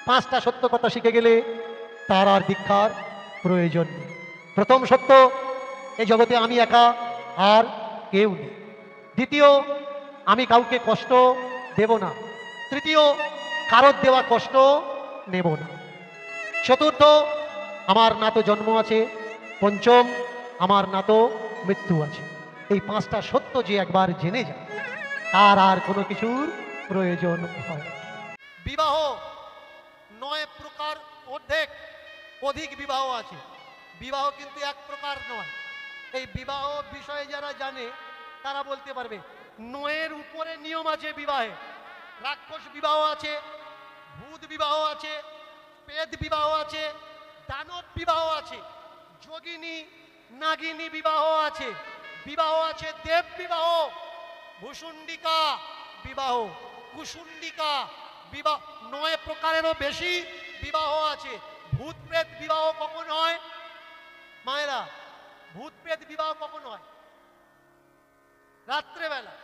পাঁচটা সত্য কথা শিখে গেলে তার আর দীক্ষার প্রয়োজন নেই। প্রথম সত্য, এই জগতে আমি একা, আর কেউ নেই। দ্বিতীয়, আমি কাউকে কষ্ট দেব না। তৃতীয়, কারোর দেওয়া কষ্ট নেব না। চতুর্থ, আমার না তো জন্ম আছে। পঞ্চম, আমার না তো মৃত্যু আছে। এই পাঁচটা সত্য যে একবার জেনে যায়, তার আর কোনো কিছুর প্রয়োজন হয় না। বিবাহ 9 প্রকার, অধিক বিবাহ আছে। বিবাহ কিন্তু এক প্রকার নয়। এই বিবাহ বিষয়ে যারা জানে তারা বলতে পারবে 9-এর উপরে নিয়ম আছে বিবাহে। রাক্ষস বিবাহ আছে, ভূত বিবাহ আছে, প্রেত বিবাহ আছে, দানব বিবাহ আছে, যোগিনী নাগিনী বিবাহ আছে, বিবাহ আছে দেব বিবাহ, ভূষুণ্ডিকা বিবাহ, কুসুণ্ডিকা বিবাহ। 9 প্রকারেরও বেশি বিবাহ আছে। ভূত প্রেত বিবাহ কখন হয় মায়েরা? ভূত প্রেত বিবাহ কখন হয়? রাত্রেবেলা।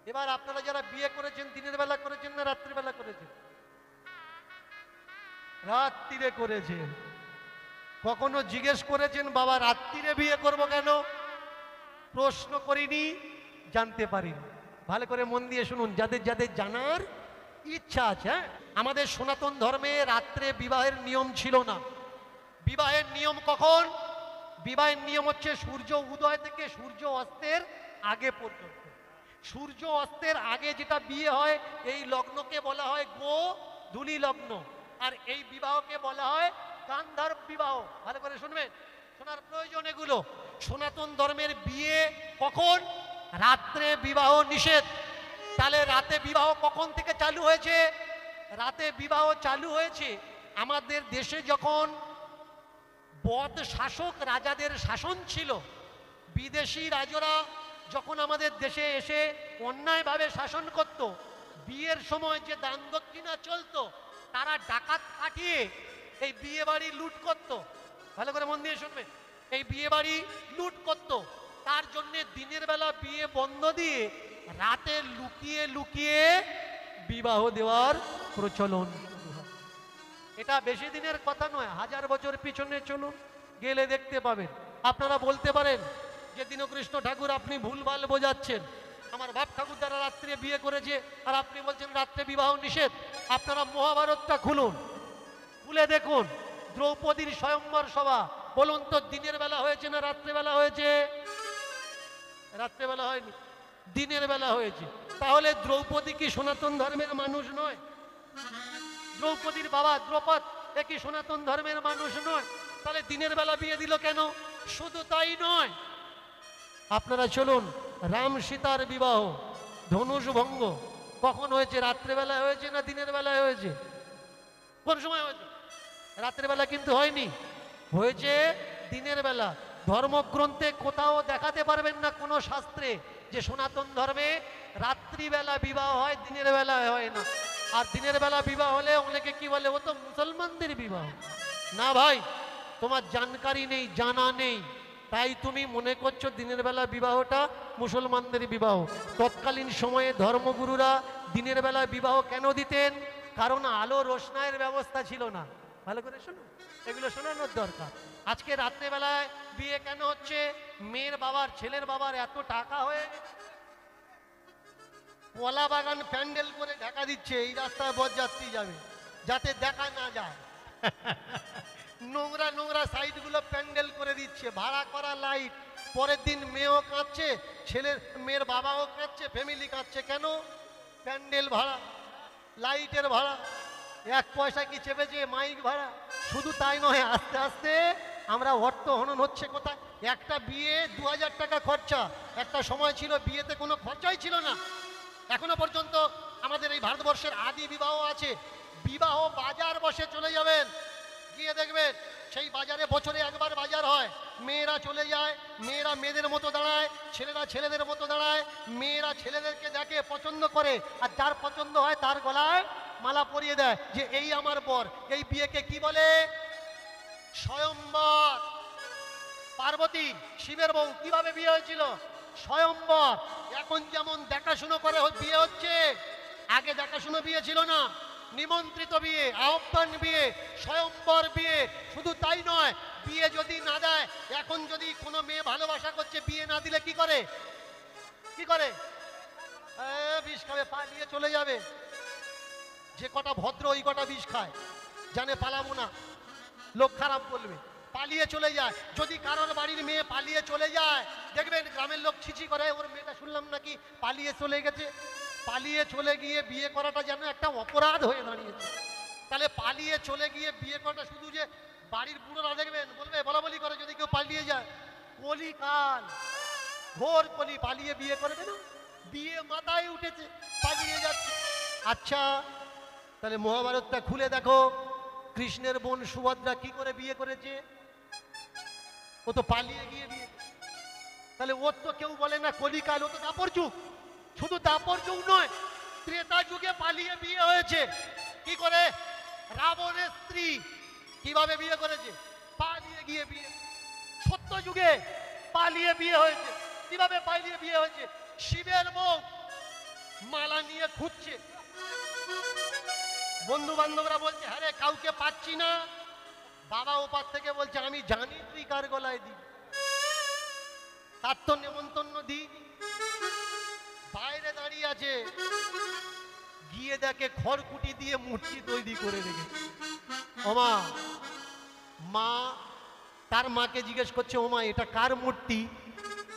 এবার আপনারা যারা বিয়ে করেছেন দিনের বেলা করেছেন না রাত্রিবেলা করেছেন? রাত্রিরে করেছেন। কখনো জিজ্ঞেস করেছেন বাবা রাত্রিরে বিয়ে করব কেন? প্রশ্ন করিনি, জানতে পারিনি। ভালো করে মন দিয়ে শুনুন, যাদের যাদের জানার ইচ্ছা আছে। আমাদের সনাতন ধর্মে রাত্রে বিবাহের নিয়ম ছিল না। বিবাহের নিয়ম কখন? বিবাহের নিয়ম হচ্ছে সূর্য উদয় থেকে সূর্য অস্তের আগে পর্যন্ত। সূর্য অস্তের আগে যেটা বিয়ে হয় এই লগ্নকে বলা হয় গোধূলি লগ্ন, আর এই বিবাহকে বলা হয় গান্ধর্ব বিবাহ। ভালো করে শুনবেন, শোনার প্রয়োজন এগুলো। সনাতন ধর্মের বিয়ে কখন? রাত্রে বিবাহ নিষেধ। তাহলে রাতে বিবাহ কখন থেকে চালু হয়েছে? রাতে বিবাহ চালু হয়েছে আমাদের দেশে যখন বদ শাসক রাজাদের শাসন ছিল। বিদেশি রাজারা যখন আমাদের দেশে এসে অন্যায়ভাবে শাসন করত, বিয়ের সময় যে দান দক্ষিণা চলতো, তারা ডাকাত পাঠিয়ে এই বিয়ে বাড়ি লুট করত। ভালো করে মন দিয়ে শুনবে, এই বিয়ে বাড়ি লুট করত। তার জন্য দিনের বেলা বিয়ে বন্ধ দিয়ে রাতে লুকিয়ে লুকিয়ে বিবাহ দেওয়ার প্রচলন শুরু হয়। এটা বেশি দিনের কথা নয়, 1000 বছর পিছনে চলুন, গেলে দেখতে পাবেন। আপনারা বলতে পারেন যে দীনকৃষ্ণ ঠাকুর আপনি ভুলভাল বোঝাচ্ছেন। আমার বাপ ঠাকুর দ্বারা রাত্রে বিয়ে করেছে আর আপনি বলছেন রাত্রে বিবাহ নিষেধ। আপনারা মহাভারতটা খুলুন, খুলে দেখুন দ্রৌপদীর স্বয়ম্বর সভা। বলুন তো দিনের বেলা হয়েছে না রাত্রেবেলা হয়েছে? রাত্রেবেলা হয়নি, দিনের বেলা হয়েছে। তাহলে দ্রৌপদী কি সনাতন ধর্মের মানুষ নয়? দ্রৌপদীর বাবা দ্রৌপদ এ কি সনাতন ধর্মের মানুষ নয়? তাহলে দিনের বেলা বিয়ে দিল কেন? শুধু তাই নয়, আপনারা চলুন রাম সীতার বিবাহ ধনুষ ভঙ্গ কখন হয়েছে? রাত্রেবেলা হয়েছে না দিনের বেলায় হয়েছে? কোন সময় হয়েছে? রাত্রেবেলা কিন্তু হয়নি, হয়েছে দিনের বেলা। ধর্মগ্রন্থে কোথাও দেখাতে পারবেন না কোনো শাস্ত্রে যে সনাতন ধর্মে রাত্রিবেলা বিবাহ হয়, দিনের বেলায় হয় না। আর দিনের বেলা বিবাহ হলে অনেকে কি বলে, ও তো মুসলমানদের বিবাহ। না ভাই, তোমার জানকারি নেই, জানা নেই, তাই তুমি মনে করছো দিনের বেলা বিবাহটা মুসলমানদের বিবাহ। তৎকালীন সময়ে ধর্মগুরুরা দিনের বেলা বিবাহ কেন দিতেন? কারণ আলো রোশনাইয়ের ব্যবস্থা ছিল না। ভালো করে শোনো, এগুলো শোনানোর দরকার। আজকে রাত্রেবেলায় বিয়ে কেন হচ্ছে? মেয়ের বাবার, ছেলের বাবার এত টাকা হয়ে কলা বাগান প্যান্ডেল করে ঢাকা দিচ্ছে এই রাস্তায় বরযাত্রী যাবে যাতে দেখা না যায়। নোংরা নোংরা সাইডগুলো প্যান্ডেল করে দিচ্ছে, ভাড়া করা লাইট। পরের দিন মেয়েও কাঁদছে, মেয়ের বাবাও কাঁদছে, ফ্যামিলি কাঁদছে। কেন? প্যান্ডেল ভাড়া, লাইটের ভাড়া, 1 পয়সা কি চেপেছে? মাইক ভাড়া। শুধু তাই নয়, আস্তে আস্তে আমরা অর্থ হনন হচ্ছে কোথায়? একটা বিয়ে 2000 টাকা খরচা। একটা সময় ছিল বিয়েতে কোনো খরচাই ছিল না। এখনো পর্যন্ত আমাদের এই ভারতবর্ষের আদি বিবাহ আছে। বিবাহ বাজার বসে, চলে যাবেন, গিয়ে দেখবেন সেই বাজারে বছরে একবার বাজার হয়। মেয়েরা চলে যায়, মেয়েরা মেয়েদের মতো দাঁড়ায়, ছেলেরা ছেলেদের মতো দাঁড়ায়। মেয়েরা ছেলেদেরকে দেখে, পছন্দ করে, আর যার পছন্দ হয় তার গলায় মালা পরিয়ে দেয় যে এই আমার বর। এই বিয়েকে কি বলে? স্বয়ম্বর। পার্বতী শিবের বউ, কিভাবে বিয়ে হয়েছিল? স্বয়ম্বর। এখন যেমন দেখাশুনো করে বিয়ে হচ্ছে, আগে দেখাশুনো বিয়ে ছিল না। নিমন্ত্রিত বিয়ে, আহ্বান বিয়ে, স্বয়ম্বর বিয়ে। শুধু তাই নয়, বিয়ে যদি না দেয়, এখন যদি কোনো মেয়ে ভালোবাসা করছে, বিয়ে না দিলে কি করে? কি করে? বিষ খাবে, পালিয়ে চলে যাবে। যে কটা ভদ্র ওই কটা বিষ খায়, জানে পালাবো না, লোক খারাপ বলবে, পালিয়ে চলে যায়। যদি কারোর বাড়ির মেয়ে পালিয়ে চলে যায়, দেখবেন গ্রামের লোক ছিছি করে, ওর মেয়েটা শুনলাম নাকি পালিয়ে চলে গেছে। পালিয়ে চলে গিয়ে বিয়ে করাটা যেন একটা অপরাধ হয়ে দাঁড়িয়েছে। তাহলে পালিয়ে চলে গিয়ে বিয়ে করাটা শুধু যে বাড়ির বুড়োরা দেখবেন বলবে, বলা বলি করে যদি কেউ পালিয়ে যায়, কলিকাল, ঘোর কলি, পালিয়ে বিয়ে করবে না, বিয়ে মাথায় উঠেছে, পালিয়ে যাচ্ছে। আচ্ছা, তাহলে মহাভারতটা খুলে দেখো, কৃষ্ণের বোন সুভদ্রা কি করে বিয়ে করেছে? ও তো পালিয়ে গিয়ে বিয়ে। তাহলে ওর তো কেউ বলে না কলিকাল, ও তো দাপর যুগ। শুধু দাপর যুগ নয়, ত্রেতা যুগে পালিয়ে বিয়ে হয়েছে। কি করে? রাবণের স্ত্রী কিভাবে বিয়ে করেছে? পালিয়ে গিয়ে বিয়ে। সত্য যুগে পালিয়ে বিয়ে হয়েছে। কিভাবে পালিয়ে বিয়ে হয়েছে? শিবের বউ মালা নিয়ে খুঁজছে, বন্ধু বান্ধবরা বলছে হ্যাঁ রে কাউকে পাচ্ছি না। বাবা ওপার থেকে বলছে আমি জানি তুই কার গলায় দি, তার তো নেমন্তন্ন দি। বাইরে দাঁড়িয়ে আছে, গিয়ে দেখে খড়কুটি দিয়ে মূর্তি তৈরি করে রেখেছে। ওমা, মা তার মাকে জিজ্ঞেস করছে, ওমা এটা কার মূর্তি?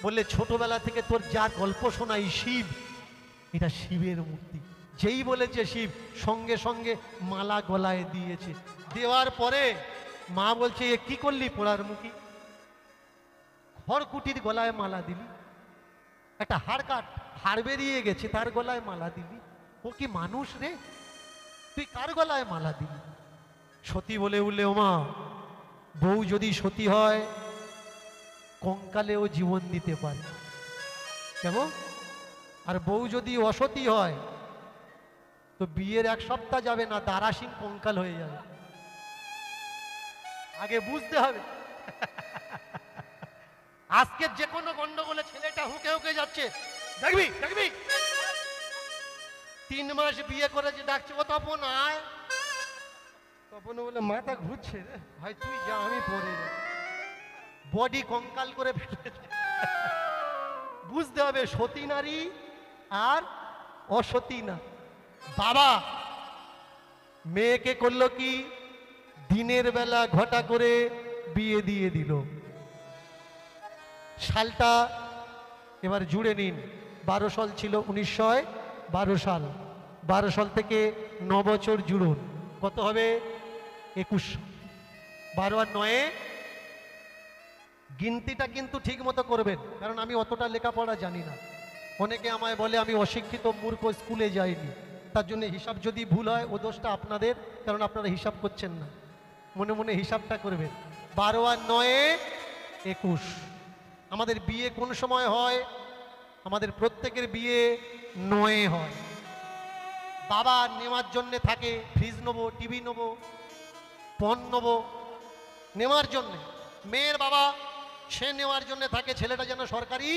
বললে ছোটবেলা থেকে তোর যা গল্প শোনাই শিব, এটা শিবের মূর্তি। যেই বলেছে শিব, সঙ্গে সঙ্গে মালা গলায় দিয়েছে। দেওয়ার পরে মা বলছে এ কি করলি পোড়ার মুখী? খড়কুটির গলায় মালা দিলি, একটা হাড় বেরিয়ে গেছে তার গলায় মালা দিলি, ও কি মানুষ রে? তুই কার গলায় মালা দিলি? সতী বলে উঠলে, ওমা বউ যদি সতী হয় কঙ্কালেও জীবন দিতে পারে, কেমন? আর বউ যদি অসতী হয় তো বিয়ের 1 সপ্তাহ যাবে না, দারাসিং কঙ্কাল হয়ে যাবে। আগে বুঝতে হবে। আজকে যে কোনো গন্ডগোলে ছেলেটা হুকে হুকে যাচ্ছে, দেখবি দেখবি 3 মাস বিয়ে করেছে, ডাকছে ও তপন আয়। তপন বলে মাথা ঘুরছে রে ভাই, তুই যা আমি পরে যাই। বডি কঙ্কাল করে ফেলেছে। বুঝতে হবে সতী নারী আর অসতী না। বাবা মেয়েকে করলো কি, দিনের বেলা ঘটা করে বিয়ে দিয়ে দিল। সালটা এবার জুড়ে নিন, 12 সাল ছিল 1912 সাল। 12 সাল থেকে 9 বছর জুড়ুন, কত হবে? 21। 12 আর 9, গিনতিটা কিন্তু ঠিক মতো করবেন, কারণ আমি অতটা লেখাপড়া জানি না। অনেকে আমায় বলে আমি অশিক্ষিত মূর্খ, স্কুলে যাইনি। তার জন্য হিসাব যদি ভুল হয় ও দোষটা আপনাদের, কারণ আপনারা হিসাব করছেন না। মনে মনে হিসাবটা করবেন। 12 আর 9, 21। আমাদের বিয়ে কোন সময় হয়? আমাদের প্রত্যেকের বিয়ে 9 হয়। বাবা নেওয়ার জন্যে থাকে, ফ্রিজ নেবো, টিভি নেবো, পণ নেবো, নেওয়ার জন্যে। মেয়ের বাবা সে নেওয়ার জন্য থাকে ছেলেটা যেন সরকারি।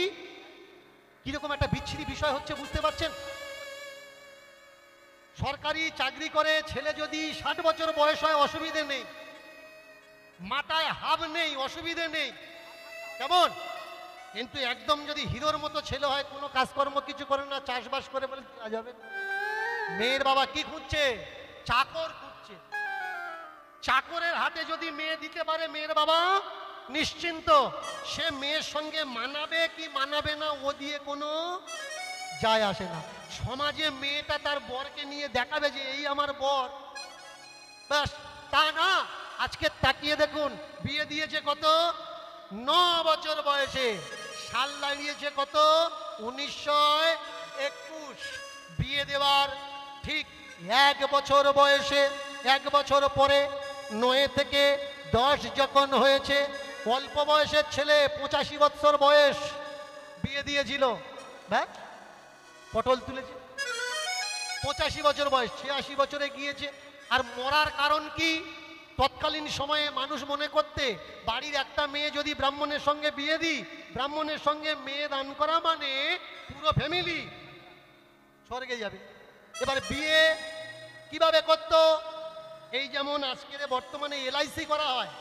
কিরকম একটা বিচ্ছিরি বিষয় হচ্ছে বুঝতে পারছেন? সরকারি চাকরি করে ছেলে যদি 60 বছর বয়স হয় অসুবিধে নেই, মাথায় হাব নেই অসুবিধে নেই, কেমন? কিন্তু একদম যদি হিরোর মতো ছেলে হয়, কোনো কাজকর্ম কিছু করে না, চাষবাস করে, বলে দেওয়া যাবে। মেয়ের বাবা কি খুঁজছে? চাকর খুঁজছে। চাকরের হাতে যদি মেয়ে দিতে পারে মেয়ের বাবা নিশ্চিন্ত। সে মেয়ের সঙ্গে মানাবে কি মানাবে না ও দিয়ে কোনো যায় আসে না। সমাজে মেয়েটা তার বরকে নিয়ে দেখাবে যে এই আমার বর, ব্যাস। তা না, আজকে তাকিয়ে দেখুন, বিয়ে দিয়েছে কত? 9 বছর বয়সে। সাল দাঁড়িয়েছে কত? 1921। বিয়ে দেওয়ার ঠিক 1 বছর বয়সে, 1 বছর পরে 9 থেকে 10 যখন হয়েছে, অল্প বয়সের ছেলে, 85 বছর বয়স, বিয়ে দিয়েছিল। দেখ পটল তুলেছে, 85 বছর বয়স, 86 বছরে গিয়েছে। আর মরার কারণ কি? তৎকালীন সময়ে মানুষ মনে করতে বাড়ির একটা মেয়ে যদি ব্রাহ্মণের সঙ্গে বিয়ে দিই, ব্রাহ্মণের সঙ্গে মেয়ে দান করা মানে পুরো ফ্যামিলি স্বর্গে যাবে। এবার বিয়ে কিভাবে করতো? এই যেমন আজকের বর্তমানে এলআইসি করা হয়,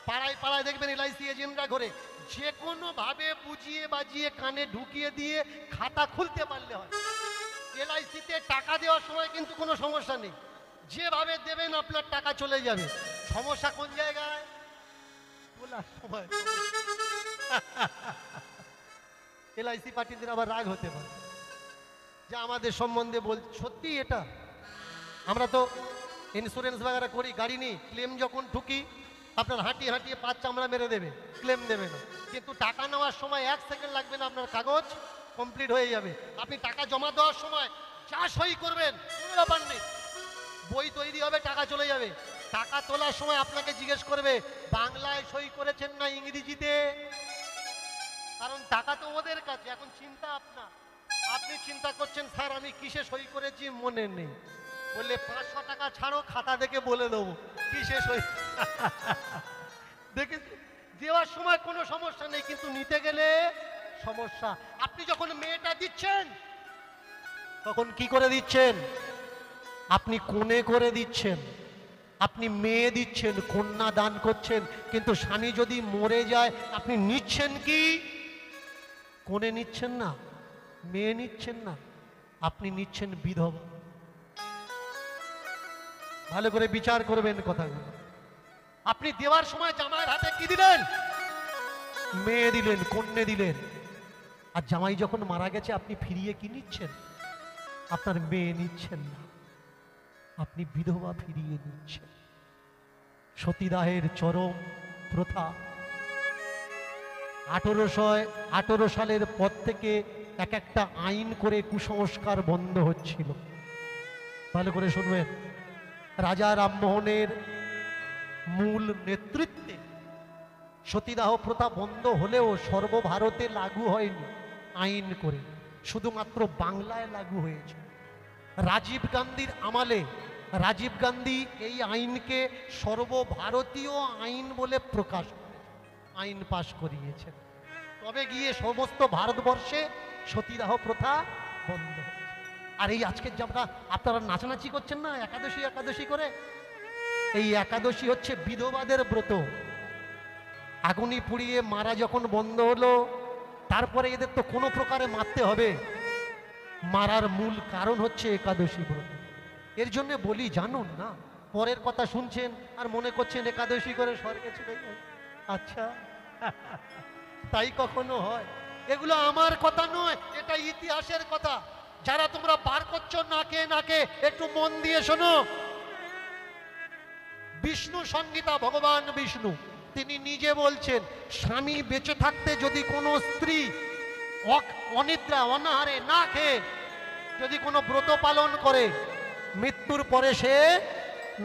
পাড়ায় পাড়ায় দেখবেন এলআইসি এজেন্টরা ঘরে, যে কোনো ভাবে বুঝিয়ে বাজিয়ে কানে ঢুকিয়ে দিয়ে খাতা খুলতে পারলে হয়। এলআইসিতে টাকা দেওয়ার সময় কিন্তু কোনো সমস্যা নেই, যেভাবে দেবেন আপনার টাকা চলে যাবে। সমস্যা কোন জায়গায়? তোলার সময়। এলআইসি পার্টিদের আবার রাগ হতে পারে যে আমাদের সম্বন্ধে বল, সত্যি এটা আমরা তো ইন্স্যুরেন্স বাগারা করি, গাড়ি নিই, ক্লেম যখন ঠুকি আপনার হাঁটিয়ে হাঁটিয়ে পাঁচ চামড়া মেরে দেবে, ক্লেম দেবে না। কিন্তু টাকা নেওয়ার সময় 1 সেকেন্ড লাগবে না, আপনার কাগজ কমপ্লিট হয়ে যাবে। আপনি টাকা জমা দেওয়ার সময় যা সই করবেন কোনো ব্যাপার নেই, বই তৈরি হবে, টাকা চলে যাবে। টাকা তোলার সময় আপনাকে জিজ্ঞেস করবে বাংলায় সই করেছেন না ইংরেজিতে, কারণ টাকা তো ওদের কাছে। এখন চিন্তা আপনার, আপনি চিন্তা করছেন স্যার আমি কিসে সই করেছি মনে নেই, বললে 500 টাকা ছাড়ো, খাতা দেখে বলে দেবো কিসে সই। দেখে দেওয়ার সময় কোনো সমস্যা নেই, কিন্তু নিতে গেলে সমস্যা। আপনি যখন মেয়েটা দিচ্ছেন তখন কি করে দিচ্ছেন? আপনি কোণে করে দিচ্ছেন, আপনি মেয়ে দিচ্ছেন, কন্যা দান করছেন। কিন্তু স্বামী যদি মরে যায় আপনি নিচ্ছেন কি? কোণে নিচ্ছেন না, মেয়ে নিচ্ছেন না, আপনি নিচ্ছেন বিধবা। ভালো করে বিচার করবেন কথাগুলো। আপনি দেওয়ার সময় জামাইয়ের হাতে কি দিলেন? মেয়ে দিলেন, কন্যা দিলেন। আর জামাই যখন মারা গেছে আপনি ফিরিয়ে কি নিচ্ছেন? আপনার মেয়ে নিচ্ছেন না, আপনি বিধবা ফিরিয়ে নিচ্ছেন। সতীদাহের চরম প্রথা 1818 সালের পর থেকে এক একটা আইন করে কুসংস্কার বন্ধ হচ্ছিল। ভালো করে শুনবেন, রাজা রামমোহনের মূল নেতৃত্বে সতীদাহ প্রথা বন্ধ হলেও সর্বভারতে লাগু হয়নি আইন করে, শুধুমাত্র বাংলায় লাগু হয়েছে। রাজীব গান্ধীর আমলে রাজীব গান্ধী এই আইনকে সর্বভারতীয় আইন বলে প্রকাশ আইন পাশ করিয়েছেন। তবে গিয়ে সমস্ত ভারতবর্ষে সতীদাহ প্রথা বন্ধ হয়েছে। আর এই আজকের যে আপনারা নাচানাচি করছেন না একাদশী একাদশী করে, এই একাদশী হচ্ছে বিধবাদের ব্রত। আগুনি পুড়িয়ে মারা যখন বন্ধ হলো, তারপরে এদের তো কোনো প্রকারে মারতে হবে। মারার মূল কারণ হচ্ছে একাদশী ব্রত। এর জন্য বলি জানুন না, পরের কথা শুনছেন আর মনে করছেন একাদশী করে স্বর্গে চলে যাবে। আচ্ছা, তাই কখনো হয়? এগুলো আমার কথা নয়, এটা ইতিহাসের কথা। যারা তোমরা বার করছো নাকে নাকে, একটু মন দিয়ে শোনো। বিষ্ণু সংহিতা, ভগবান বিষ্ণু তিনি নিজে বলছেন, স্বামী বেঁচে থাকতে যদি কোনো স্ত্রী অনিদ্রা অনাহারে না খেয়ে যদি কোনো ব্রত পালন করে, মৃত্যুর পরে সে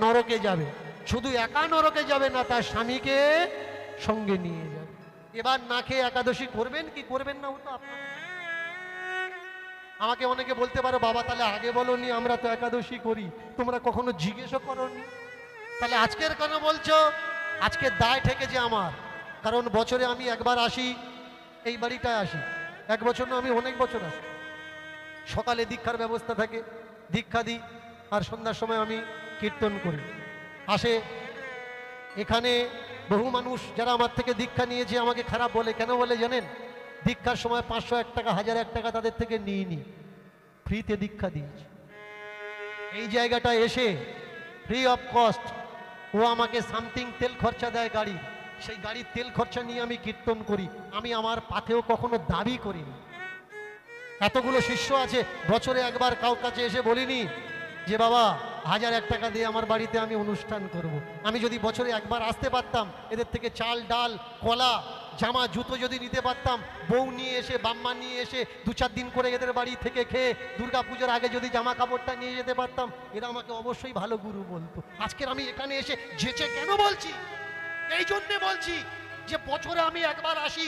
নরকে যাবে। শুধু একা নরকে যাবে না, তার স্বামীকে সঙ্গে নিয়ে যাবে। এবার না খেয়ে একাদশী করবেন কি করবেন না ওটা আপনার। আমাকে অনেকে বলতে পারো বাবা তাহলে আগে বলোনি, আমরা তো একাদশী করি, তোমরা কখনো জিজ্ঞেসও করোনি। তাহলে আজকের কেন বলছো? আজকের দায় ঠেকেছে আমার, কারণ বছরে আমি একবার আসি, এই বাড়িটায় আসি। এক বছর না, আমি অনেক বছর আসি। সকালে দীক্ষার ব্যবস্থা থাকে, দীক্ষা দিই, আর সন্ধ্যার সময় আমি কীর্তন করি। আসে এখানে বহু মানুষ যারা আমার থেকে দীক্ষা নিয়েছে আমাকে খারাপ বলে। কেন বলে জানেন? দীক্ষার সময় 501 টাকা 1001 টাকা তাদের থেকে নিইনি, ফ্রিতে দীক্ষা দিয়েছি। এই জায়গাটা এসে ফ্রি অফ কস্ট ও আমাকে সামথিং তেল খরচা দেয় গাড়ি, সেই গাড়ির তেল খরচা নিয়ে আমি কীর্তন করি। আমি আমার পাথেও কখনো দাবি করিনি। এতগুলো শিষ্য আছে, বছরে একবার কাউ কাছে এসে বলিনি যে বাবা 1001 টাকা দিয়ে আমার বাড়িতে আমি অনুষ্ঠান করব। আমি যদি বছরে একবার আসতে পারতাম, এদের থেকে চাল ডাল কলা জামা জুতো যদি নিতে পারতাম, বউ নিয়ে এসে বাম্মা নিয়ে এসে 2-4 দিন করে এদের বাড়ি থেকে খেয়ে দুর্গা পুজোর আগে যদি জামা কাপড়টা নিয়ে যেতে পারতাম, এরা আমাকে অবশ্যই ভালো গুরু বলতো। আজকের আমি এখানে এসে যেচে কেন বলছি? এই জন্যে বলছি যে বছরে আমি একবার আসি,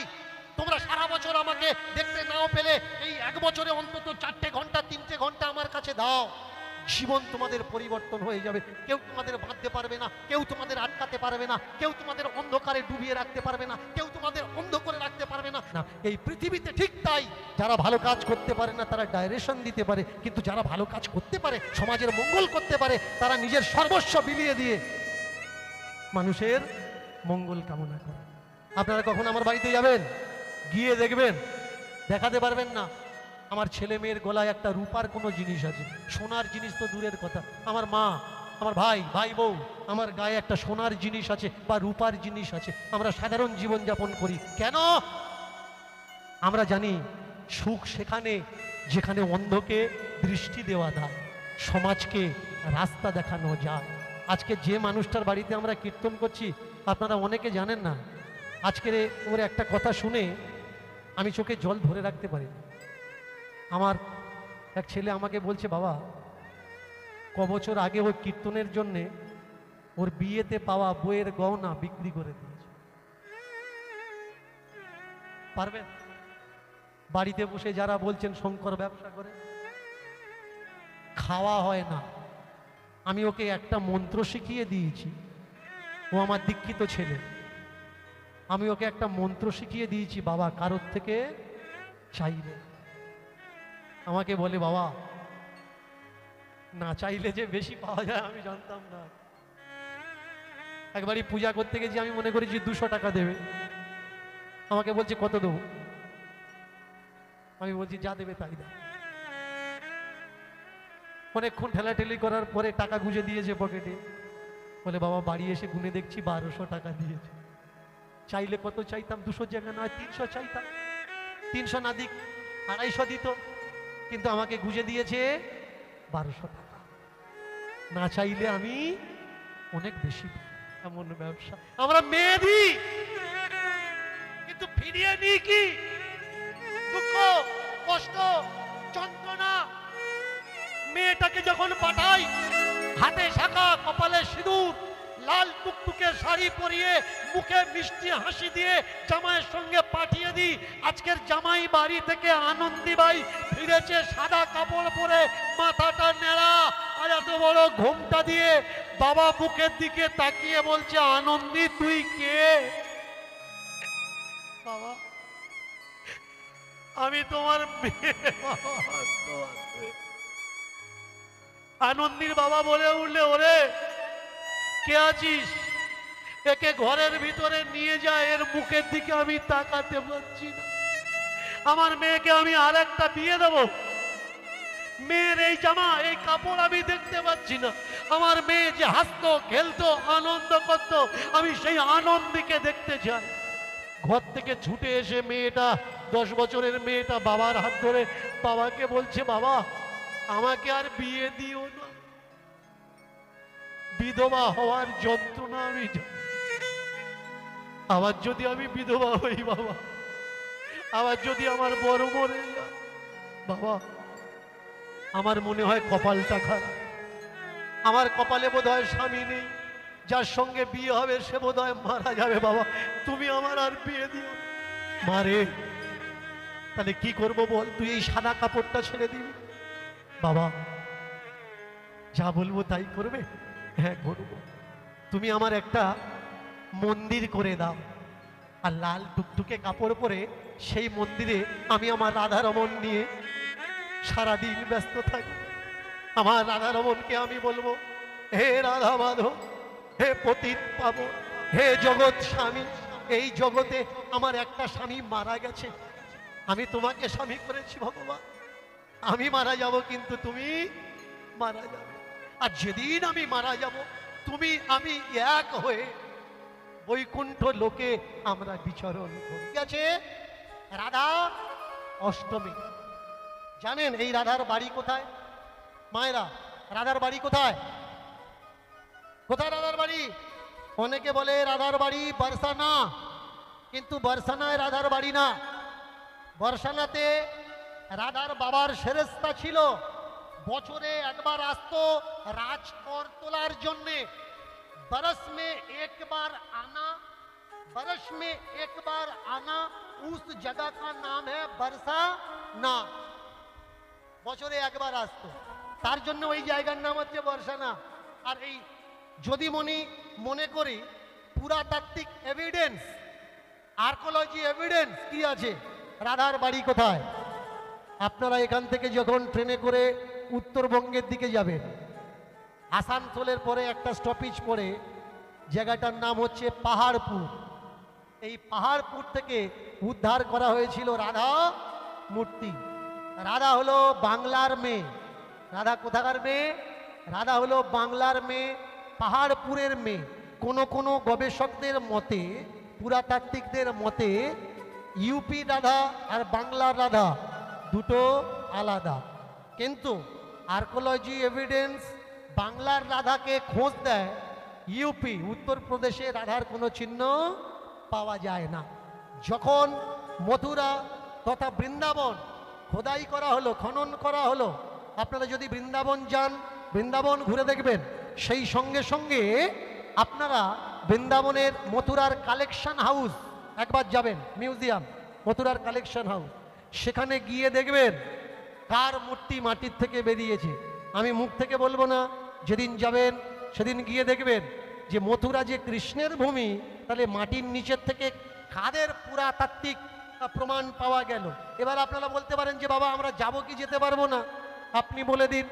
তোমরা সারা বছর আমাকে দেখতে নাও পেলে এই এক বছরে অন্তত 4টে ঘন্টা 3টে ঘন্টা আমার কাছে দাও। জীবন তোমাদের পরিবর্তন হয়ে যাবে। কেউ তোমাদের বাঁধতে পারবে না, কেউ তোমাদের আটকাতে পারবে না, কেউ তোমাদের অন্ধকারে ডুবিয়ে রাখতে পারবে না, কেউ তোমাদের অন্ধ করে রাখতে পারবে না। না, এই পৃথিবীতে ঠিক তাই, যারা ভালো কাজ করতে পারে না তারা ডাইরেকশন দিতে পারে, কিন্তু যারা ভালো কাজ করতে পারে, সমাজের মঙ্গল করতে পারে, তারা নিজের সর্বস্ব বিলিয়ে দিয়ে মানুষের মঙ্গল কামনা করে। আপনারা কখন আমার বাড়িতে যাবেন, গিয়ে দেখবেন, দেখাতে পারবেন না আমার ছেলে মেয়ের গলায় একটা রূপার কোনো জিনিস আছে, সোনার জিনিস তো দূরের কথা, আমার মা, আমার ভাই, ভাই বউ, আমার গায়ে একটা সোনার জিনিস আছে বা রূপার জিনিস আছে। আমরা সাধারণ জীবন যাপন করি কেন? আমরা জানি সুখ সেখানে যেখানে অন্ধকে দৃষ্টি দেওয়া যায়, সমাজকে রাস্তা দেখানো যায়। আজকে যে মানুষটার বাড়িতে আমরা কীর্তন করছি, আপনারা অনেকে জানেন না, আজকের ওর একটা কথা শুনে আমি চোখে জল ধরে রাখতে পারি। আমার এক ছেলে আমাকে বলছে, বাবা কবছর আগে ওই কীর্তনের জন্যে ওর বিয়েতে পাওয়া বইয়ের গহনা বিক্রি করে দিয়েছে। পারবেন? বাড়িতে বসে যারা বলছেন শঙ্কর ব্যবসা করে, খাওয়া হয় না, আমি ওকে একটা মন্ত্র শিখিয়ে দিয়েছি। ও আমার দীক্ষিত ছেলে, আমি ওকে একটা মন্ত্র শিখিয়ে দিয়েছি, বাবা কারোর থেকে চাইলে। আমাকে বলে, বাবা না চাইলে যে বেশি পাওয়া যায় আমি জানতাম না। একবারই পূজা করতে গেছি, আমি মনে করেছি 200 টাকা দেবে, আমাকে বলছে কত দেবো? আমি বলছি যা দেবে তাই দাও। অনেকক্ষণ ঠেলাঠেলি করার পরে টাকা গুঁজে দিয়েছে পকেটে, বলে বাবা বাড়ি এসে গুনে দেখছি 1200 টাকা দিয়েছে। চাইলে কত চাইতাম? 200 জায়গা নয় 300 চাইতাম, 300 না দিক 250 দিত, কিন্তু আমাকে গুঁজে দিয়েছে 1200 টাকা। না চাইলে আমি অনেক বেশি। এমন ব্যবসা আমরা মেয়ে দিই, কিন্তু ফিরিয়ে নিই কি? দুঃখ, কষ্ট, যন্ত্রণা। মেয়েটাকে যখন পাঠাই, হাতে শাঁখা, কপালে সিঁদুর, লাল টুকটুকে শাড়ি পরিয়ে, মুখে মিষ্টি হাসি দিয়ে জামাইয়ের সঙ্গে পাঠিয়ে দিই। আজকের জামাই বাড়ি থেকে আনন্দি বাই ফিরেছে সাদা কাপড় পরে, মাথাটা নেড়া আর এত বড় ঘোমটা দিয়ে। বাবা বুকের দিকে তাকিয়ে বলছে, আনন্দি তুই কে? বাবা আমি তোমার মেয়ে। আনন্দির বাবা বলে উঠলে, ওরে কে আছিস? একে ঘরের ভিতরে নিয়ে যায়, এর মুখের দিকে আমি তাকাতে পারছি না। আমার মেয়েকে আমি আর একটা বিয়ে দেবো, মেয়ের এই জামা এই কাপড় আমি দেখতে পাচ্ছি না। আমার মেয়ে যে হাসতো, খেলতো, আনন্দ করত, আমি সেই আনন্দকে দেখতে চাই। ঘর থেকে ছুটে এসে মেয়েটা, 10 বছরের মেয়েটা বাবার হাত ধরে বাবাকে বলছে, বাবা আমাকে আর বিয়ে দিও না, বিধবা হওয়ার যন্ত্রণা আমি জানি। আবার যদি আমি বিধবা হই বাবা, আবার যদি আমার বড় মরে যায় বাবা, আমার মনে হয় কপালটা খারাপ। আমার কপালে বোধ হয় স্বামী নেই, যার সঙ্গে বিয়ে হবে সে বোধ হয় মারা যাবে। বাবা তুমি আমার আর বিয়ে দিও না। মারে তাহলে কি করব বল? তুই এই সাদা কাপড়টা ছেড়ে দিবি? বাবা যা বলবো তাই করবে? হ্যাঁ করব। তুমি আমার একটা মন্দির করে দাও, আর লাল টুকটুকে কাপড় পরে সেই মন্দিরে আমি আমার রাধারমণ নিয়ে সারাদিন ব্যস্ত থাকি। আমার রাধারমণকে আমি বলবো, হে রাধা মাধব, হে পতিত পাবন, হে জগৎ স্বামী, এই জগতে আমার একটা স্বামী মারা গেছে, আমি তোমাকে স্বামী করেছি ভগবান। আমি মারা যাব, কিন্তু তুমি মারা যাবে। আর যেদিন আমি মারা যাব, তুমি আমি এক হয়ে বৈকুণ্ঠ লোকে আমরা বিচরণ করি। ঠিক আছে? রাধা অষ্টমী, জানেন এই রাধার বাড়ি কোথায়? মায়েরা, রাধার বাড়ি কোথায়? কোথায় রাধার বাড়ি? অনেকে বলে রাধার বাড়ি বর্ষানা, কিন্তু বর্ষানায় রাধার বাড়ি না। বর্ষানাতে রাধার বাবার সেরেস্তা ছিল, বছরে একবার আসতো রাজকর তোলার জন্যে। बरस में एक बार आना, बरस में एक बार आना, उस जगह का नाम है बरसा ना। বছরে একবার আসতো। তার জন্য ওই জায়গার নাম হচ্ছে বর্ষানা। আর এই যদি মনে করি পুরাতাত্ত্বিক এভিডেন্স, আর্কোলজি এভিডেন্স কি আছে, রাধার বাড়ি কোথায়? আপনারা এখান থেকে যখন ট্রেনে করে উত্তরবঙ্গের দিকে যাবেন, আসানসোলের পরে একটা স্টপেজ পড়ে, জায়গাটার নাম হচ্ছে পাহাড়পুর। এই পাহাড়পুর থেকে উদ্ধার করা হয়েছিল রাধা মূর্তি। রাধা হলো বাংলার মেয়ে। রাধা কোথাকার মেয়ে? রাধা হলো বাংলার মেয়ে, পাহাড়পুরের মেয়ে। কোনো গবেষকদের মতে, পুরাতাত্ত্বিকদের মতে ইউপি রাধা আর বাংলার রাধা দুটো আলাদা, কিন্তু আর্কোলজি এভিডেন্স বাংলার রাধাকে খোঁজ দেয়, ইউপি উত্তরপ্রদেশে রাধার কোনো চিহ্ন পাওয়া যায় না। যখন মথুরা তথা বৃন্দাবন খোদাই করা হলো, খনন করা হলো, আপনারা যদি বৃন্দাবন যান, বৃন্দাবন ঘুরে দেখবেন, সেই সঙ্গে সঙ্গে আপনারা বৃন্দাবনের মথুরার কালেকশন হাউস একবার যাবেন, মিউজিয়াম, মথুরার কালেকশন হাউস, সেখানে গিয়ে দেখবেন কার মূর্তি মাটির থেকে বেরিয়েছে। আমি মুখ থেকে বলবো না, যেদিন যাবেন সেদিন গিয়ে দেখবেন যে মথুরা যে কৃষ্ণের ভূমি, তাহলে মাটির নিচের থেকে কাদের পুরাতাত্ত্বিক প্রমাণ পাওয়া গেল। এবার আপনারা বলতে পারেন যে বাবা আমরা যাবো কি যেতে পারবো না? আপনি বলে দিন,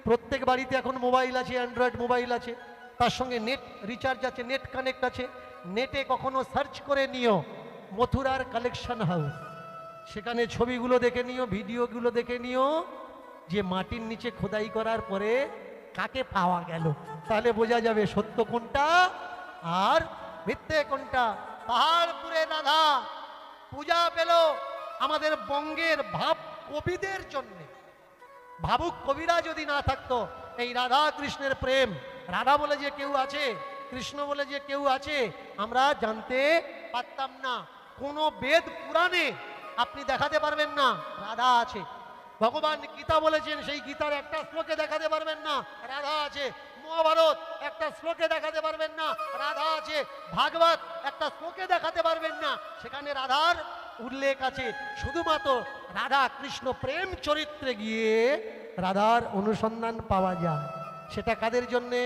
প্রত্যেক বাড়িতে এখন মোবাইল আছে, অ্যান্ড্রয়েড মোবাইল আছে, তার সঙ্গে নেট রিচার্জ আছে, নেট কানেক্ট আছে। নেটে কখনো সার্চ করে নিও মথুরার কালেকশন হাউস, সেখানে ছবিগুলো দেখে নিও, ভিডিওগুলো দেখে নিও যে মাটির নিচে খোদাই করার পরে কাকে পাওয়া গেল, তাহলে বোঝা যাবে সত্য কোনটা আর মিথ্যে কোনটা। পাহাড়পুরে রাধা পূজা পেল আমাদের বঙ্গের ভাব কবিদের জন্য। ভাবুক কবিরা যদি না থাকতো, এই রাধা কৃষ্ণের প্রেম, রাধা বলে যে কেউ আছে, কৃষ্ণ বলে যে কেউ আছে, আমরা জানতে পারতাম না। কোনো বেদ পুরাণে আপনি দেখাতে পারবেন না রাধা আছে। ভগবান গীতা বলেছেন, সেই গীতার একটা শ্লোকে দেখাতে পারবেন না রাধা আছে। মহাভারত একটা শ্লোকে দেখাতে পারবেন না রাধা আছে। ভাগবত একটা শ্লোকে দেখাতে পারবেন না সেখানে রাধার উল্লেখ আছে। শুধুমাত্র রাধা কৃষ্ণ প্রেম চরিত্রে গিয়ে রাধার অনুসন্ধান পাওয়া যায়। সেটা কাদের জন্যে?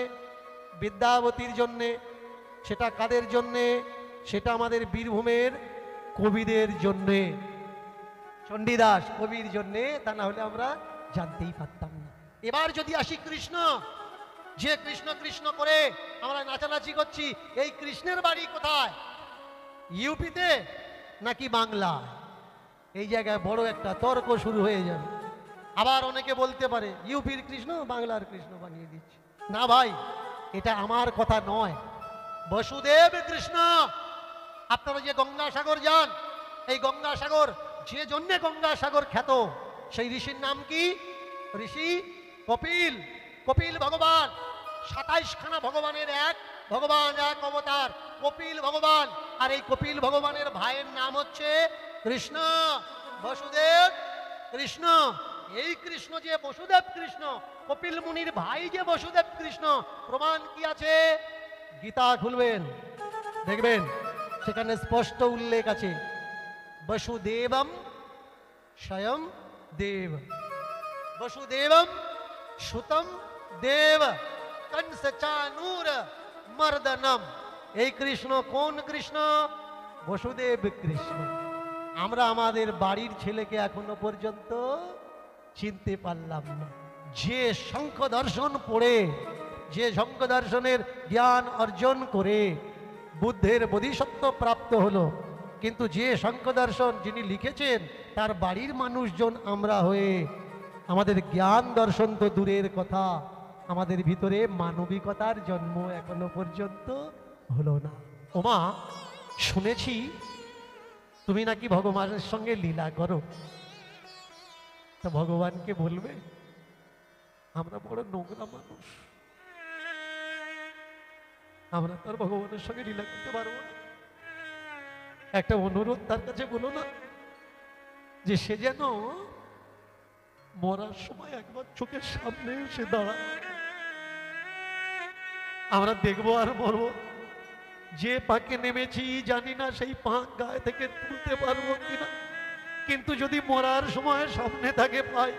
বিদ্যাবতীর জন্যে। সেটা কাদের জন্যে? সেটা আমাদের বীরভূমের কবিদের জন্যে, চণ্ডীদাস কবির জন্যে, তা না হলে আমরা জানতেই পারতাম না। এবার যদি আসি কৃষ্ণ, যে কৃষ্ণ কৃষ্ণ করে আমরা নাচানাচি করছি, এই কৃষ্ণের বাড়ি কোথায়? ইউপিতে নাকি বাংলা? এই জায়গায় বড় একটা তর্ক শুরু হয়ে যাবে। আবার অনেকে বলতে পারে ইউপির কৃষ্ণ বাংলার কৃষ্ণ বানিয়ে দিচ্ছে। না ভাই, এটা আমার কথা নয়। বসুদেব কৃষ্ণ। আপনারা যে গঙ্গাসাগর যান, এই গঙ্গাসাগর, যে জন্যে গঙ্গাসাগর খ্যাত, সেই ঋষির নাম কি? ঋষি কপিল। কপিল ভগবান, 27 খানা ভগবানের এক ভগবান, এক অবতার কপিল ভগবান। আর এই কপিল ভগবানের ভাইয়ের নাম হচ্ছে কৃষ্ণ। বসুদেব কৃষ্ণ। এই কৃষ্ণ যে বসুদেব কৃষ্ণ, কপিল মুনির ভাই যে বসুদেব কৃষ্ণ, প্রমাণ কি আছে? গীতা খুলবেন, দেখবেন সেখানে স্পষ্ট উল্লেখ আছে, বসুদেবম স্বয়ং দেব, বসুদেবম সুতম দেব, कंस चानूर मर्दनम। এই কৃষ্ণ কোন কৃষ্ণ? বসুদেব কৃষ্ণ। আমরা আমাদের বাড়ির ছেলেকে এখনো পর্যন্ত চিনতে পারলাম না। যে শঙ্খ দর্শন পড়ে, যে শঙ্খ দর্শনের জ্ঞান অর্জন করে বুদ্ধের বোধিসত্ত্ব প্রাপ্ত হলো, কিন্তু যে শঙ্খ দর্শন যিনি লিখেছেন তার বাড়ির মানুষজন আমরা হয়ে আমাদের জ্ঞান দর্শন তো দূরের কথা, আমাদের ভিতরে মানবিকতার জন্ম এখনো পর্যন্ত হলো না। ওমা, শুনেছি তুমি নাকি ভগবানের সঙ্গে লীলা করো, তা ভগবানকে বলবে আমরা বড় নোংরা মানুষ, আমরা তার ভগবানের সঙ্গে লীলা করতে পারবো না। একটা অনুরোধ তার কাছে বলো না, যে সে যেন মরার সময় একবার চোখের সামনে এসে দাঁড়ায়, আমরা দেখবো আর মরবো। যে পাকে নেমেছি জানি না সেই পাক গায়ে থেকে তুলতে পারবো কিনা, কিন্তু যদি মরার সময় সামনে থাকে পাই,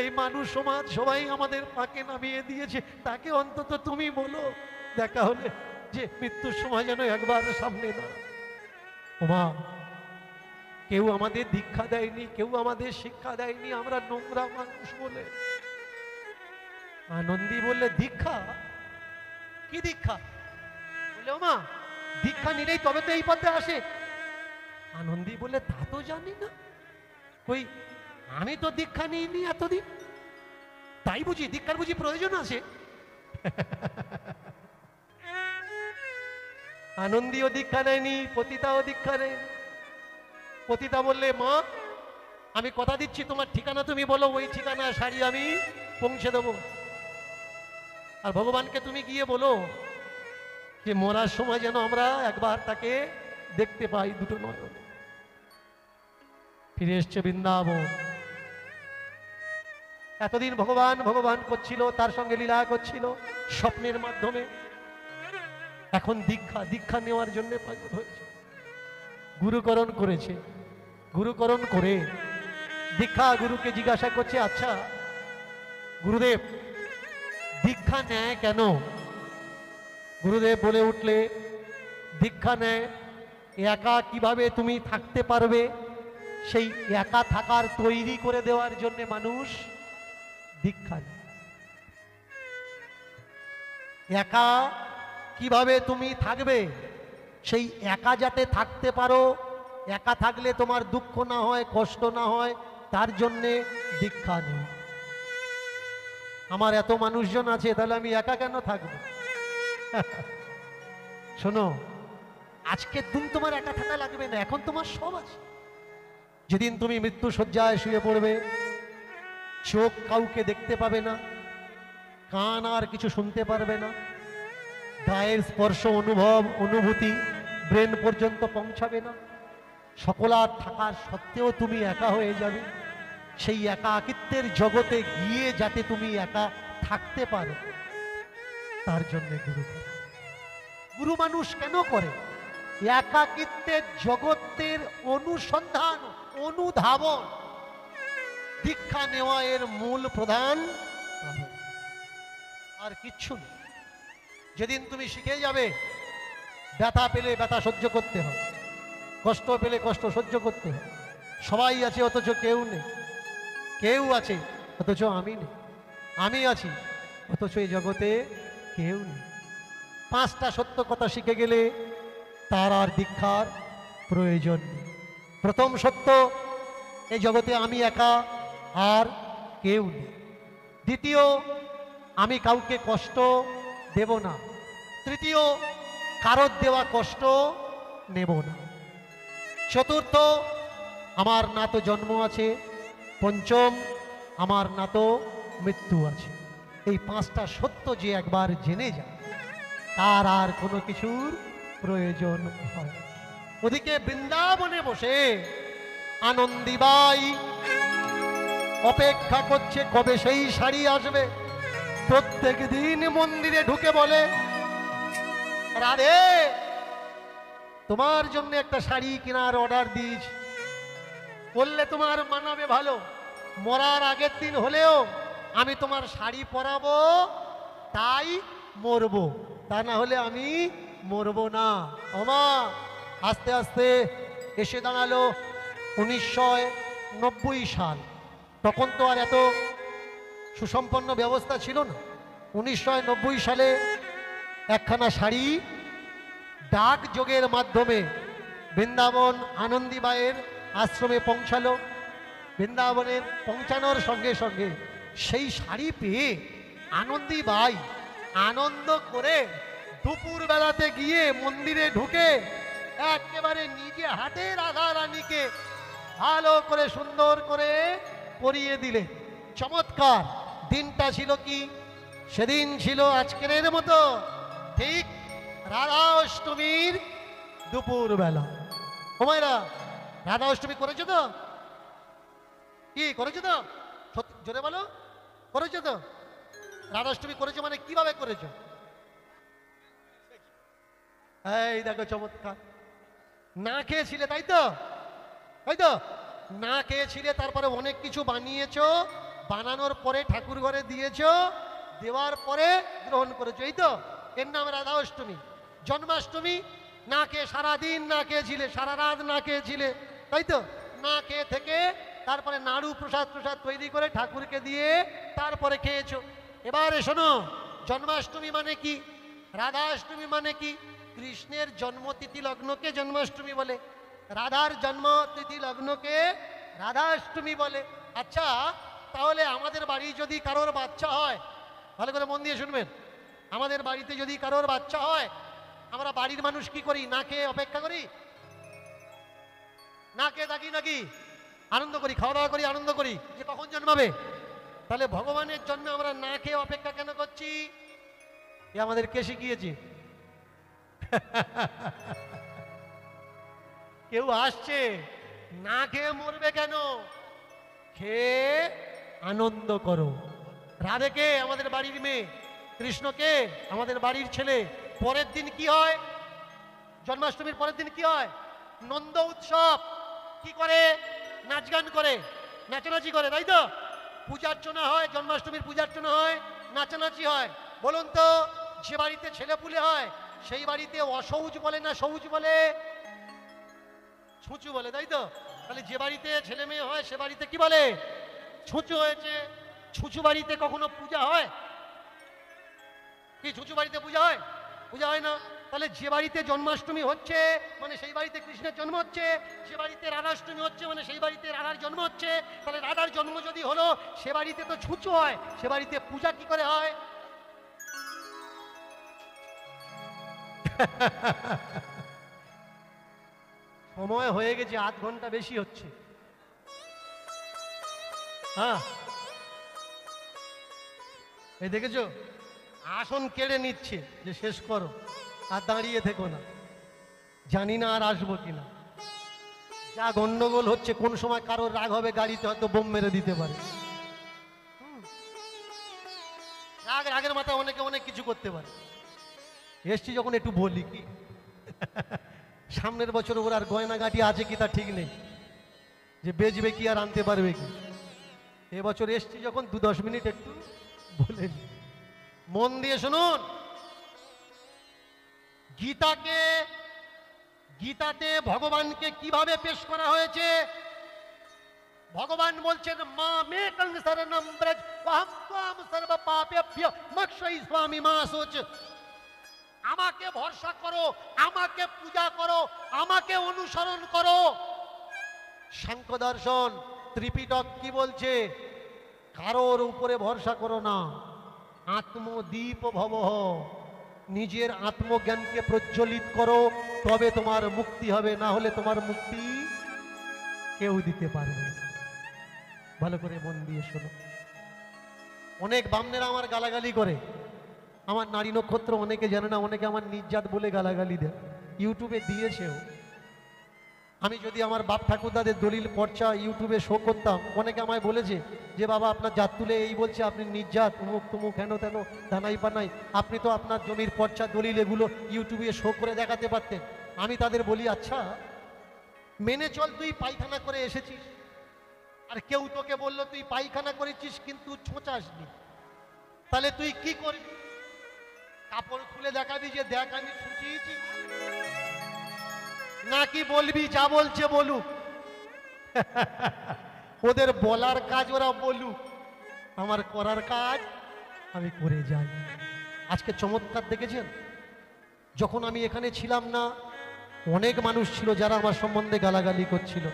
এই মানুষ সমাজ সবাই আমাদের পাকে নামিয়ে দিয়েছে, তাকে অন্তত তুমি বলো দেখা হলে যে মৃত্যুর সময় যেন একবার সামনে না। ওমা, কেউ আমাদের দীক্ষা দেয়নি, কেউ আমাদের শিক্ষা দেয়নি, আমরা নোংরা মানুষ বলে। আনন্দী বললে দীক্ষা? কি দীক্ষা? বলে ওমা, দীক্ষা নিলেই তবে তো এই পথে আসে। আনন্দী বলে তা তো জানি না, কই আমি তো দীক্ষা নিইনি এতদিন, তাই বুঝি দীক্ষার বুঝি প্রয়োজন আছে? আনন্দীও দীক্ষা নেয়নি, পতিতাও দীক্ষা নেই। পতিতা বললে মা, আমি কথা দিচ্ছি তোমার ঠিকানা তুমি বলো, ওই ঠিকানা শাড়ি আমি পৌঁছে দেবো। আর ভগবানকে তুমি গিয়ে বলো যে মরার সময় যেন আমরা একবার তাকে দেখতে পাই দুটো নয়নে। ফিরে এসছে বৃন্দাবন। এতদিন ভগবান ভগবান করছিল, তার সঙ্গে লীলা করছিল স্বপ্নের মাধ্যমে। এখন দীক্ষা, দীক্ষা নেওয়ার জন্য পাগল হয়েছে, গুরুকরণ করেছে। গুরুকরণ করে দীক্ষা গুরুকে জিজ্ঞাসা করছে, আচ্ছা গুরুদেব দীক্ষা নেয় কেন? গুরুদেব বলে উঠলে, দীক্ষা নেয় একা কিভাবে তুমি থাকতে পারবে সেই একা থাকার তৈরি করে দেওয়ার জন্য মানুষ দীক্ষা নেয়। একা কিভাবে তুমি থাকবে সেই একা যাতে থাকতে পারো, একা থাকলে তোমার দুঃখ না হয়, কষ্ট না হয়, তার জন্যে দীক্ষা নেই। আমার এত মানুষজন আছে, তাহলে আমি একা কেন থাকবো? শোনো, আজকের দিন তোমার একা থাকা লাগবে না, এখন তোমার সব আছে। যেদিন তুমি মৃত্যু শয্যায় শুয়ে পড়বে, চোখ কাউকে দেখতে পাবে না, কান আর কিছু শুনতে পারবে না, গায়ের স্পর্শ অনুভব অনুভূতি ব্রেন পর্যন্ত পৌঁছাবে না, সকলার থাকার সত্ত্বেও তুমি একা হয়ে যাবে। সেই একাকিত্বের জগতে গিয়ে যাতে তুমি একা থাকতে পারো, তার জন্য গুরু। গুরু মানুষ কেন করে? একাকিত্বের জগতের অনুসন্ধান, অনুধাবন। দীক্ষা নেওয়া এর মূল প্রধান, আর কিচ্ছু নেই। যেদিন তুমি শিখে যাবে, ব্যথা পেলে ব্যথা সহ্য করতে হয়, কষ্ট পেলে কষ্ট সহ্য করতে হয়। সবাই আছে অথচ কেউ নেই, কেউ আছে অথচ আমি নেই, আমি আছি অথচ এই জগতে কেউ নেই। পাঁচটা সত্য কথা শিখে গেলে তার আর দীক্ষার প্রয়োজন নেই। প্রথম সত্য, এই জগতে আমি একা, আর কেউ নেই। দ্বিতীয়, আমি কাউকে কষ্ট দেব না। তৃতীয়, কারোর দেওয়া কষ্ট নেব না। চতুর্থ, আমার না তো জন্ম আছে। পঞ্চম, আমার না তো মৃত্যু আছে। এই পাঁচটা সত্য যে একবার জেনে যায়, তার আর কোনো কিছুর প্রয়োজন হয়। ওদিকে বৃন্দাবনে বসে আনন্দীবাই অপেক্ষা করছে কবে সেই শাড়ি আসবে। প্রত্যেক দিন মন্দিরে ঢুকে বলে, রাধে তোমার জন্য একটা শাড়ি কেনার অর্ডার দিয়েছি, বললে তোমার মানাবে ভালো। মরার আগের দিন হলেও আমি তোমার শাড়ি পরাবো, তাই মরবো, তা না হলে আমি মরবো না। ওমা, আস্তে আস্তে এসে দাঁড়ালো 1990 সাল। তখন তো আর এত সুসম্পন্ন ব্যবস্থা ছিল না। 1990 সালে একখানা শাড়ি ডাক যোগের মাধ্যমে বৃন্দাবন আনন্দীবাইয়ের আশ্রমে পৌঁছালো। বৃন্দাবনের পৌঁছানোর সঙ্গে সঙ্গে সেই শাড়ি পেয়ে আনন্দীবাই আনন্দ করে দুপুর বেলাতে গিয়ে মন্দিরে ঢুকে একেবারে নিজে হাতে রাধা রানীকে ভালো করে সুন্দর করে পরিয়ে দিলে। চমৎকার দিনটা ছিল কি? সেদিন ছিল আজকের মতো ঠিক রাধা অষ্টমীর দুপুর বেলা। ওমাইরা, রাধা অষ্টমী করেছো তো? কি করেছো তো? সত্যি জোরে বলো, করেছো তো? রাধা অষ্টমী করেছো মানে কিভাবে করেছো? এই দেখো চমৎকার, না খেয়েছিলে তাই তো? তাই তো? না খেয়েছিলে, তারপরে অনেক কিছু বানিয়েছো, বানানোর পরে ঠাকুর ঘরে দিয়েছো, দেওয়ার পরে গ্রহণ করেছো, এই তো? এর নাম রাধা অষ্টমী। জন্মাষ্টমী না খেয়ে সারাদিন না খেয়েছিলে, সারা রাত না খেয়েছিলে, তাই তো? না খেয়ে থেকে তারপরে নাড়ু প্রসাদ প্রসাদ তৈরি করে ঠাকুরকে দিয়ে তারপরে খেয়েছো। এবারে শোনো, জন্মাষ্টমী মানে কি, রাধাষ্টমী মানে কি? কৃষ্ণের জন্মতিথি লগ্নকে জন্মাষ্টমী বলে, রাধার জন্মতিথি লগ্নকে রাধাষ্টমী বলে। আচ্ছা, তাহলে আমাদের বাড়ি যদি কারোর বাচ্চা হয়, ভালো করে মন দিয়ে শুনবেন, আমাদের বাড়িতে যদি কারোর বাচ্চা হয়, আমরা বাড়ির মানুষ কি করি? না খেয়ে অপেক্ষা করি? না খেয়ে থাকি নাকি? আনন্দ করি, খাওয়া দাওয়া করি, আনন্দ করি যে কখন জন্মাবে। তাহলে ভগবানের জন্য আমরা না খেয়ে অপেক্ষা কেন করছি? এ আমাদের কে শিখিয়েছে? কেউ আসছে, না খেয়ে মরবে কেন? খেয়ে আনন্দ করো। রাধেকে আমাদের বাড়ির মেয়ে, কৃষ্ণকে আমাদের বাড়ির ছেলে। পরের দিন কি হয়? জন্মাষ্টমীর পরের দিন কি হয়? নন্দ উৎসব। কি করে? নাচ গান করে, নাচানাচি করে, তাই তো? পূজার্চনা হয়, জন্মাষ্টমীর পূজার্চনা হয়, নাচানাচি হয়। বলুন তো, যে বাড়িতে ছেলে পুলে হয় সেই বাড়িতে অসৌচ বলে না সৌচ বলে? ছুঁচু বলে, তাই তো? তাহলে যে বাড়িতে ছেলে মেয়ে হয় সে বাড়িতে কি বলে? ছুঁচু হয়েছে। ছুঁচু বাড়িতে কখনো পূজা হয় কি? ছুঁচু বাড়িতে পূজা হয়? পূজা হয় না। তাহলে যে বাড়িতে জন্মাষ্টমী হচ্ছে মানে সেই বাড়িতে কৃষ্ণের জন্ম হচ্ছে, যে বাড়িতে রাধাষ্টমী হচ্ছে মানে সেই বাড়িতে রাধার জন্ম হচ্ছে। তাহলে রাধার জন্ম যদি হলো, সে বাড়িতে তো ছুঁচু হয়, সে বাড়িতে পূজা কি করে হয়? সময় হয়ে গেছে, আধ ঘন্টা বেশি হচ্ছে। হ্যাঁ, এই দেখেছো, আসন কেড়ে নিচ্ছে যে শেষ করো, আর দাঁড়িয়ে থেকো না। জানি না আর আসবো কিনা। যা গন্ডগোল হচ্ছে, কোন সময় কারোর রাগ হবে, গাড়িতে হয়তো বোম মেরে দিতে পারে। রাগের মাথায় অনেকে অনেক কিছু করতে পারে। এসছি যখন একটু বলি কি, সামনের বছর ওর আর গয়নাগাটি আছে কি তা ঠিক নেই, যে বেচবে কি আর আনতে পারবে কি। এবছর এসছি যখন 2-10 মিনিট একটু বলে নি। মন দিয়ে শুনুন, গীতাতে ভগবানকে কিভাবে পেশ করা হয়েছে? ভগবান বলছেন, মা মেকং শরণম ব্রজ অহম ত্বাম সর্ব পাপেভ্যো মোক্ষয়িষ্যামি মা শুচ। আমাকে ভরসা করো, আমাকে পূজা করো, আমাকে অনুসরণ করো। সাংখ্য দর্শন ত্রিপিটক কি বলছে? কারোর উপরে ভরসা করো না, আত্মদীপ ভবঃ। নিজের আত্মজ্ঞানকে প্রজ্বলিত করো, তবে তোমার মুক্তি হবে, না হলে তোমার মুক্তি কেউ দিতে পারবে না। ভালো করে মন দিয়ে শোনো। অনেক বামনেরা আমার গালাগালি করে, আমার নারী নক্ষত্র অনেকে জানে না, অনেকে আমার নির্যাত বলে গালাগালি দেয়, ইউটিউবে দিয়েছেও। আমি যদি আমার বাপ ঠাকুরদাদের দলিল পর্চা ইউটিউবে শো করতাম, অনেকে আমায় বলেছে যে বাবা আপনার জাত তুলে এই বলছে, আপনি নির্যাত মুখ তুমুক হেন তেন দানাই পানাই, আপনি তো আপনার জমির পর্চা দলিল এগুলো ইউটিউবে শো করে দেখাতে পারতেন। আমি তাদের বলি, আচ্ছা মেনে চল, তুই পায়খানা করে এসেছিস, আর কেউ তোকে বললো তুই পায়খানা করেছিস কিন্তু ছোঁচাসনি, তাহলে তুই কি করবি? কাপড় খুলে দেখাবি যে দেখ আমি ছুঁচিয়েছি, নাকি বলবি যা বলছে বলুক? ওদের বলার কাজ ওরা বলুক, আমার করার কাজ আমি করে যাই। আজকে চমৎকার দেখেছেন, যখন আমি এখানে ছিলাম না, অনেক মানুষ ছিল যারা আমার সম্বন্ধে গালাগালি করছিল।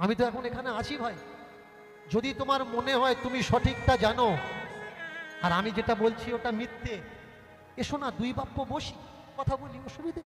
আমি তো এখন এখানে আছি ভাই। যদি তোমার মনে হয় তুমি সঠিকটা জানো আর আমি যেটা বলছি ওটা মিথ্যে, এসো না দুই বাপ্য বসি, কথা বলি, অসুবিধে।